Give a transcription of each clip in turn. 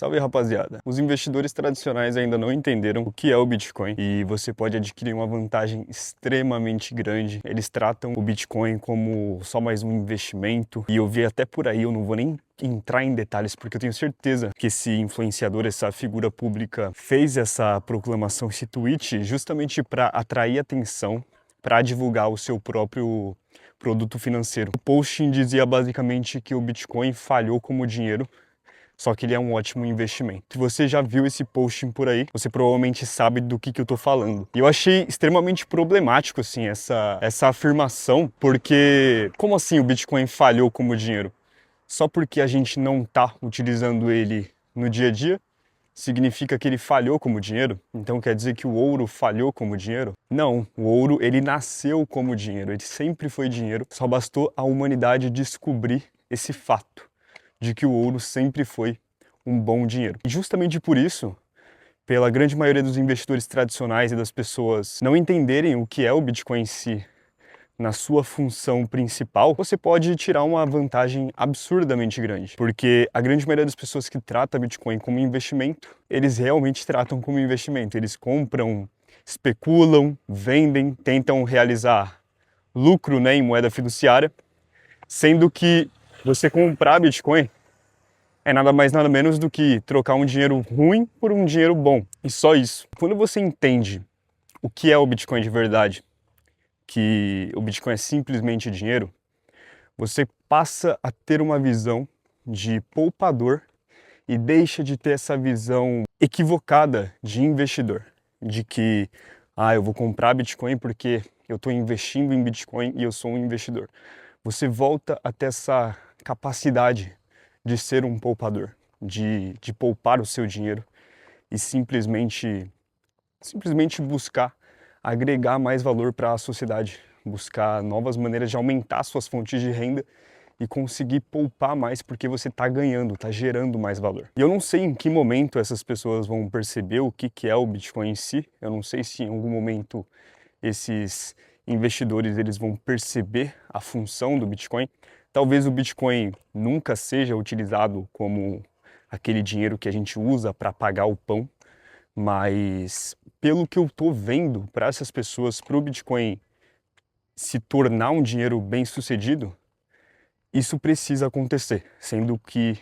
Salve, rapaziada! Os investidores tradicionais ainda não entenderam o que é o Bitcoin e você pode adquirir uma vantagem extremamente grande. Eles tratam o Bitcoin como só mais um investimento e eu vi até por aí, eu não vou nem entrar em detalhes porque eu tenho certeza que esse influenciador, essa figura pública fez essa proclamação, esse tweet justamente para atrair atenção, para divulgar o seu próprio produto financeiro. O posting dizia basicamente que o Bitcoin falhou como dinheiro, só que ele é um ótimo investimento. Se você já viu esse posting por aí, você provavelmente sabe do que eu tô falando. E eu achei extremamente problemático, assim, essa afirmação, porque como assim o Bitcoin falhou como dinheiro? Só porque a gente não tá utilizando ele no dia a dia, significa que ele falhou como dinheiro? Então quer dizer que o ouro falhou como dinheiro? Não, o ouro ele nasceu como dinheiro, ele sempre foi dinheiro, só bastou a humanidade descobrir esse fato de que o ouro sempre foi um bom dinheiro. E justamente por isso, pela grande maioria dos investidores tradicionais e das pessoas não entenderem o que é o Bitcoin em si, na sua função principal, você pode tirar uma vantagem absurdamente grande. Porque a grande maioria das pessoas que trata Bitcoin como investimento, eles realmente tratam como investimento. Eles compram, especulam, vendem, tentam realizar lucro, né, em moeda fiduciária, sendo que você comprar Bitcoin é nada mais nada menos do que trocar um dinheiro ruim por um dinheiro bom. E só isso. Quando você entende o que é o Bitcoin de verdade, que o Bitcoin é simplesmente dinheiro, você passa a ter uma visão de poupador e deixa de ter essa visão equivocada de investidor, de que eu vou comprar Bitcoin porque eu estou investindo em Bitcoin e eu sou um investidor. Você volta a ter essa capacidade de ser um poupador, de poupar o seu dinheiro e simplesmente buscar agregar mais valor para a sociedade, buscar novas maneiras de aumentar suas fontes de renda e conseguir poupar mais porque você está ganhando, está gerando mais valor. E eu não sei em que momento essas pessoas vão perceber o que é o Bitcoin em si, eu não sei se em algum momento esses investidores eles vão perceber a função do Bitcoin. Talvez o Bitcoin nunca seja utilizado como aquele dinheiro que a gente usa para pagar o pão, mas pelo que eu estou vendo, para essas pessoas, para o Bitcoin se tornar um dinheiro bem sucedido, isso precisa acontecer, sendo que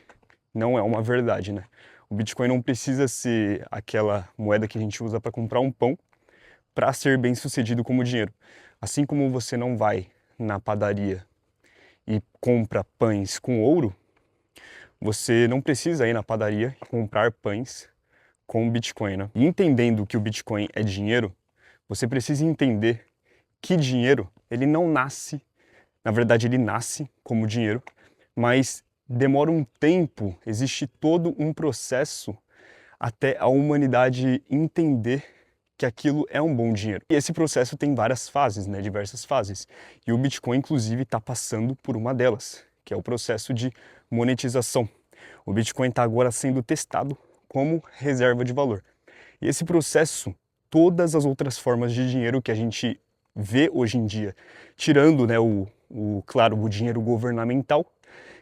não é uma verdade, né? O Bitcoin não precisa ser aquela moeda que a gente usa para comprar um pão para ser bem sucedido como dinheiro. Assim como você não vai na padaria e compra pães com ouro, você não precisa ir na padaria e comprar pães com Bitcoin, né? E entendendo que o Bitcoin é dinheiro, você precisa entender que dinheiro, ele não nasce, na verdade ele nasce como dinheiro, mas demora um tempo, existe todo um processo até a humanidade entender que aquilo é um bom dinheiro. E esse processo tem várias fases, né, diversas fases. E o Bitcoin, inclusive, está passando por uma delas, que é o processo de monetização. O Bitcoin está agora sendo testado como reserva de valor. E esse processo, todas as outras formas de dinheiro que a gente vê hoje em dia, tirando, né, claro, o dinheiro governamental,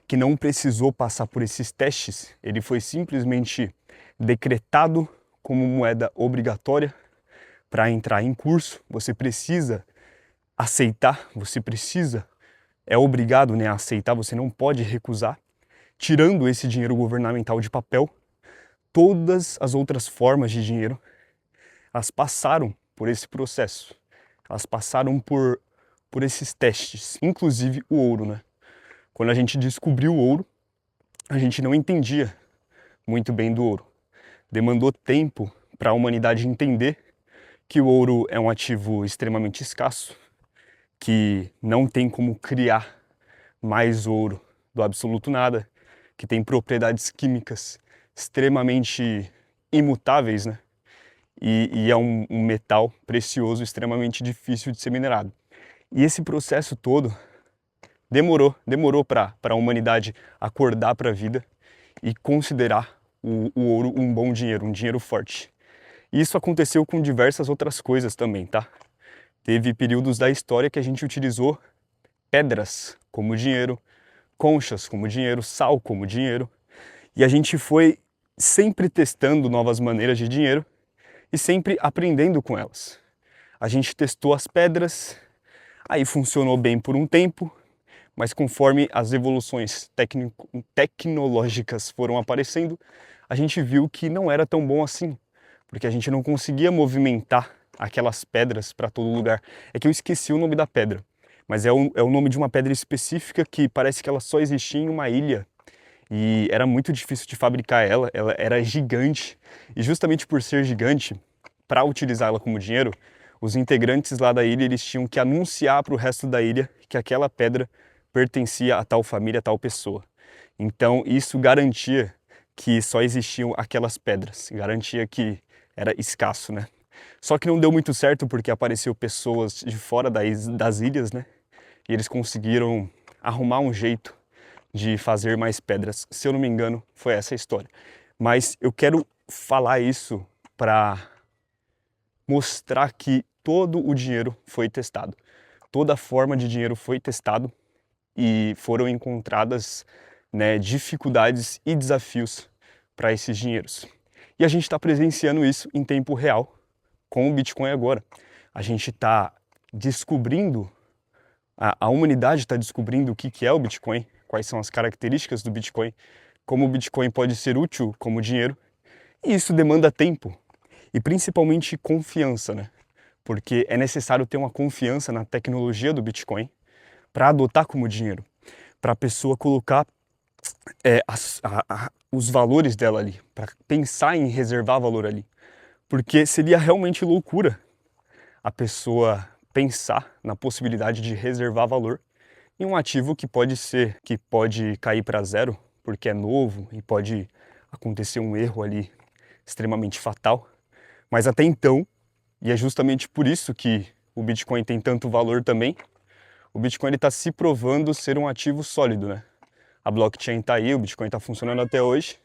que não precisou passar por esses testes, ele foi simplesmente decretado como moeda obrigatória para entrar em curso, você precisa aceitar, é obrigado, né, a aceitar, você não pode recusar. Tirando esse dinheiro governamental de papel, todas as outras formas de dinheiro, elas passaram por esse processo, elas passaram por esses testes, inclusive o ouro, né? Quando a gente descobriu o ouro, a gente não entendia muito bem do ouro. Demandou tempo para a humanidade entender que o ouro é um ativo extremamente escasso, que não tem como criar mais ouro do absoluto nada, que tem propriedades químicas extremamente imutáveis, né? E é um metal precioso extremamente difícil de ser minerado. E esse processo todo demorou para a humanidade acordar para a vida e considerar o ouro um bom dinheiro, um dinheiro forte. Isso aconteceu com diversas outras coisas também, tá? Teve períodos da história que a gente utilizou pedras como dinheiro, conchas como dinheiro, sal como dinheiro, e a gente foi sempre testando novas maneiras de dinheiro e sempre aprendendo com elas. A gente testou as pedras, aí funcionou bem por um tempo, mas conforme as evoluções tecnológicas foram aparecendo, a gente viu que não era tão bom assim, porque a gente não conseguia movimentar aquelas pedras para todo lugar. É que eu esqueci o nome da pedra, mas é o nome de uma pedra específica que parece que ela só existia em uma ilha e era muito difícil de fabricar ela era gigante, e justamente por ser gigante, para utilizá-la como dinheiro, os integrantes lá da ilha eles tinham que anunciar para o resto da ilha que aquela pedra pertencia a tal família, a tal pessoa. Então isso garantia que só existiam aquelas pedras, garantia que era escasso, né? Só que não deu muito certo porque apareceu pessoas de fora das ilhas, né? E eles conseguiram arrumar um jeito de fazer mais pedras. Se eu não me engano, foi essa a história. Mas eu quero falar isso para mostrar que todo o dinheiro foi testado. Toda forma de dinheiro foi testado e foram encontradas, né, dificuldades e desafios para esses dinheiros. E a gente está presenciando isso em tempo real com o Bitcoin agora. A gente está descobrindo, a humanidade está descobrindo o que é o Bitcoin, quais são as características do Bitcoin, como o Bitcoin pode ser útil como dinheiro. E isso demanda tempo e principalmente confiança, né? Porque é necessário ter uma confiança na tecnologia do Bitcoin para adotar como dinheiro, para a pessoa colocar os valores dela ali, para pensar em reservar valor ali. Porque seria realmente loucura a pessoa pensar na possibilidade de reservar valor em um ativo que pode cair para zero, porque é novo e pode acontecer um erro ali extremamente fatal. Mas até então, e é justamente por isso que o Bitcoin tem tanto valor também, o Bitcoin está se provando ser um ativo sólido, né? A blockchain está aí, o Bitcoin está funcionando até hoje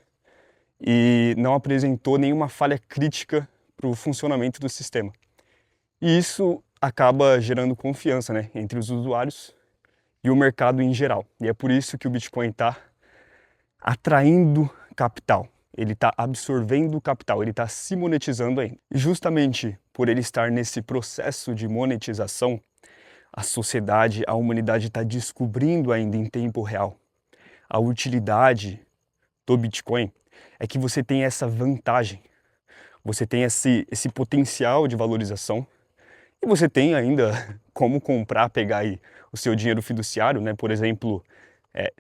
e não apresentou nenhuma falha crítica para o funcionamento do sistema. E isso acaba gerando confiança, né, entre os usuários e o mercado em geral. E é por isso que o Bitcoin está atraindo capital. Ele está absorvendo capital, ele está se monetizando ainda. E justamente por ele estar nesse processo de monetização, a sociedade, a humanidade está descobrindo ainda em tempo real a utilidade do Bitcoin. É que você tem essa vantagem, você tem esse potencial de valorização e você tem ainda como comprar, pegar aí o seu dinheiro fiduciário, né? Por exemplo,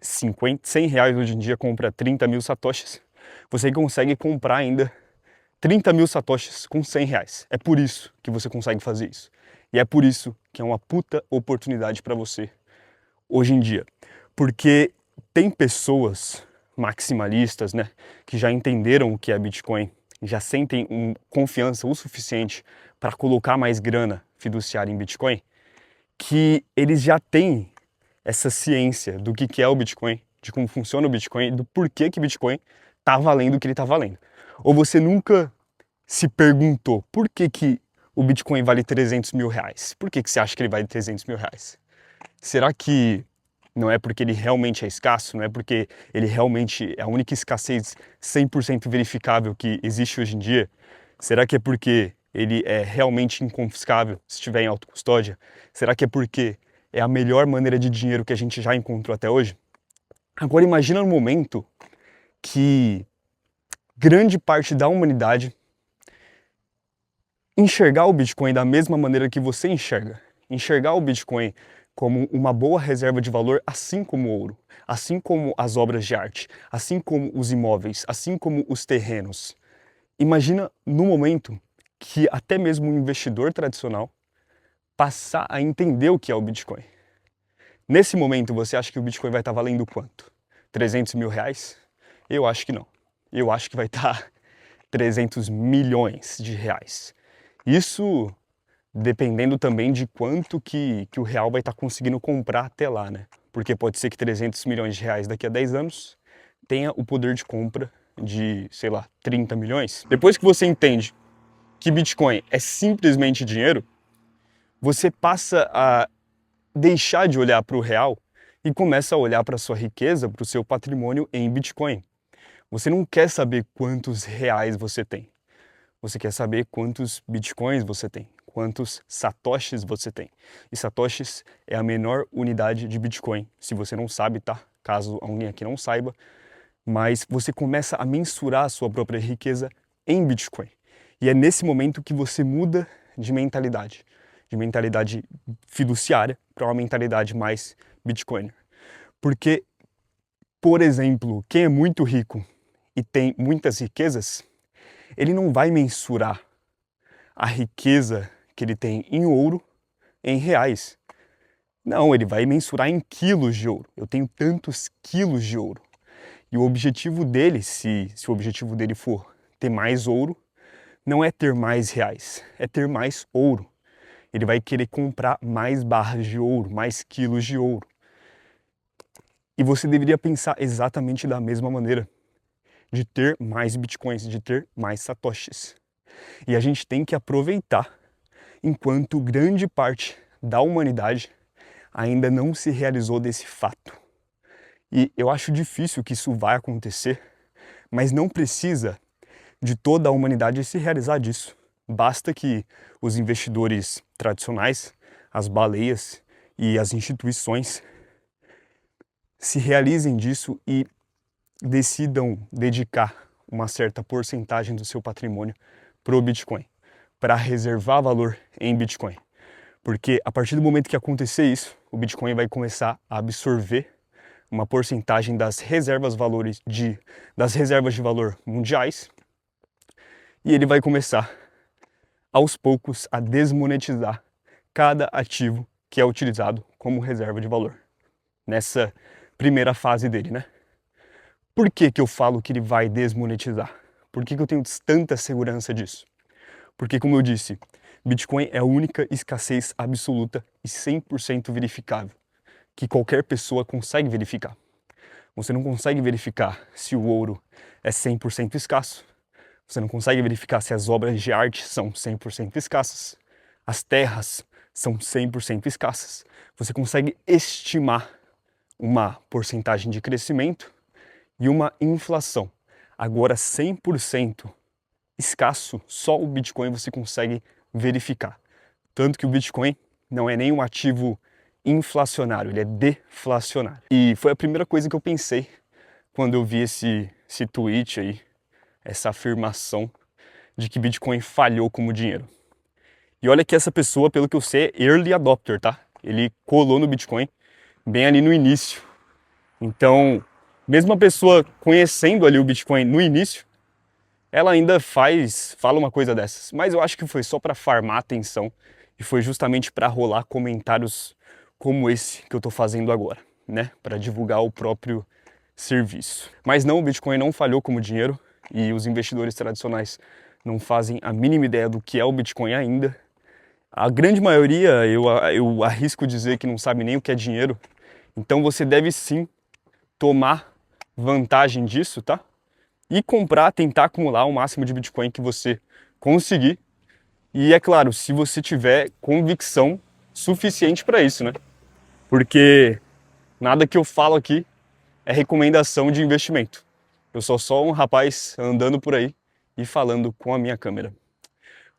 100 reais hoje em dia compra 30 mil satoshis. Você consegue comprar ainda 30 mil satoshis com 100 reais. É por isso que você consegue fazer isso. E é por isso que é uma puta oportunidade para você hoje em dia. Porque tem pessoas maximalistas, né, que já entenderam o que é Bitcoin, já sentem confiança o suficiente para colocar mais grana fiduciária em Bitcoin, que eles já têm essa ciência do que é o Bitcoin, de como funciona o Bitcoin, do porquê que Bitcoin está valendo o que ele está valendo. Ou você nunca se perguntou por que o Bitcoin vale 300 mil reais? Por que você acha que ele vale 300 mil reais? Será que não é porque ele realmente é escasso? Não é porque ele realmente é a única escassez 100% verificável que existe hoje em dia? Será que é porque ele é realmente inconfiscável se estiver em autocustódia? Será que é porque é a melhor maneira de dinheiro que a gente já encontrou até hoje? Agora imagina no momento que grande parte da humanidade enxergar o Bitcoin da mesma maneira que você enxerga. Enxergar o Bitcoin como uma boa reserva de valor, assim como o ouro, assim como as obras de arte, assim como os imóveis, assim como os terrenos. Imagina no momento que até mesmo um investidor tradicional passar a entender o que é o Bitcoin. Nesse momento, você acha que o Bitcoin vai estar valendo quanto? 300 mil reais? Eu acho que não. Eu acho que vai estar 300 milhões de reais. Isso dependendo também de quanto que o real vai estar conseguindo comprar até lá, né? Porque pode ser que 300 milhões de reais daqui a 10 anos tenha o poder de compra de, sei lá, 30 milhões. Depois que você entende que Bitcoin é simplesmente dinheiro, você passa a deixar de olhar para o real e começa a olhar para a sua riqueza, para o seu patrimônio em Bitcoin. Você não quer saber quantos reais você tem. Você quer saber quantos bitcoins você tem, quantos satoshis você tem. E satoshis é a menor unidade de bitcoin. Se você não sabe, tá? Caso alguém aqui não saiba, mas você começa a mensurar a sua própria riqueza em bitcoin. E é nesse momento que você muda de mentalidade fiduciária para uma mentalidade mais bitcoiner. Porque, por exemplo, quem é muito rico e tem muitas riquezas, ele não vai mensurar a riqueza que ele tem em ouro em reais. Não, ele vai mensurar em quilos de ouro. Eu tenho tantos quilos de ouro. E o objetivo dele, se o objetivo dele for ter mais ouro, não é ter mais reais, é ter mais ouro. Ele vai querer comprar mais barras de ouro, mais quilos de ouro. E você deveria pensar exatamente da mesma maneira, de ter mais bitcoins, de ter mais satoshis. E a gente tem que aproveitar enquanto grande parte da humanidade ainda não se realizou desse fato. E eu acho difícil que isso vai acontecer, mas não precisa de toda a humanidade se realizar disso. Basta que os investidores tradicionais, as baleias e as instituições se realizem disso e decidam dedicar uma certa porcentagem do seu patrimônio para o Bitcoin, para reservar valor em Bitcoin. Porque a partir do momento que acontecer isso, o Bitcoin vai começar a absorver uma porcentagem das reservas de valor mundiais e ele vai começar aos poucos a desmonetizar cada ativo que é utilizado como reserva de valor. Nessa primeira fase dele, né? Por que que eu falo que ele vai desmonetizar? Por que que eu tenho tanta segurança disso? Porque, como eu disse, Bitcoin é a única escassez absoluta e 100% verificável, que qualquer pessoa consegue verificar. Você não consegue verificar se o ouro é 100% escasso, você não consegue verificar se as obras de arte são 100% escassas, as terras são 100% escassas. Você consegue estimar uma porcentagem de crescimento e uma inflação. Agora, 100% escasso, só o Bitcoin você consegue verificar. Tanto que o Bitcoin não é nem um ativo inflacionário, ele é deflacionário. E foi a primeira coisa que eu pensei quando eu vi esse tweet aí, essa afirmação de que Bitcoin falhou como dinheiro. E olha que essa pessoa, pelo que eu sei, é early adopter, tá? Ele colou no Bitcoin bem ali no início. Então, mesmo a pessoa conhecendo ali o Bitcoin no início, ela ainda fala uma coisa dessas. Mas eu acho que foi só para farmar atenção e foi justamente para rolar comentários como esse que eu tô fazendo agora, né? Para divulgar o próprio serviço. Mas não, o Bitcoin não falhou como dinheiro e os investidores tradicionais não fazem a mínima ideia do que é o Bitcoin ainda. A grande maioria, eu arrisco dizer que não sabe nem o que é dinheiro. Então você deve sim tomar vantagem disso, tá? E comprar, tentar acumular o máximo de Bitcoin que você conseguir. E é claro, se você tiver convicção suficiente para isso, né? Porque nada que eu falo aqui é recomendação de investimento. Eu sou só um rapaz andando por aí e falando com a minha câmera.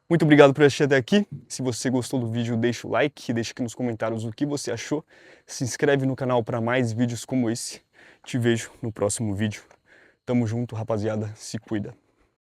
Muito obrigado por assistir até aqui. Se você gostou do vídeo, deixa o like, deixa aqui nos comentários o que você achou. Se inscreve no canal para mais vídeos como esse. Te vejo no próximo vídeo. Tamo junto, rapaziada. Se cuida.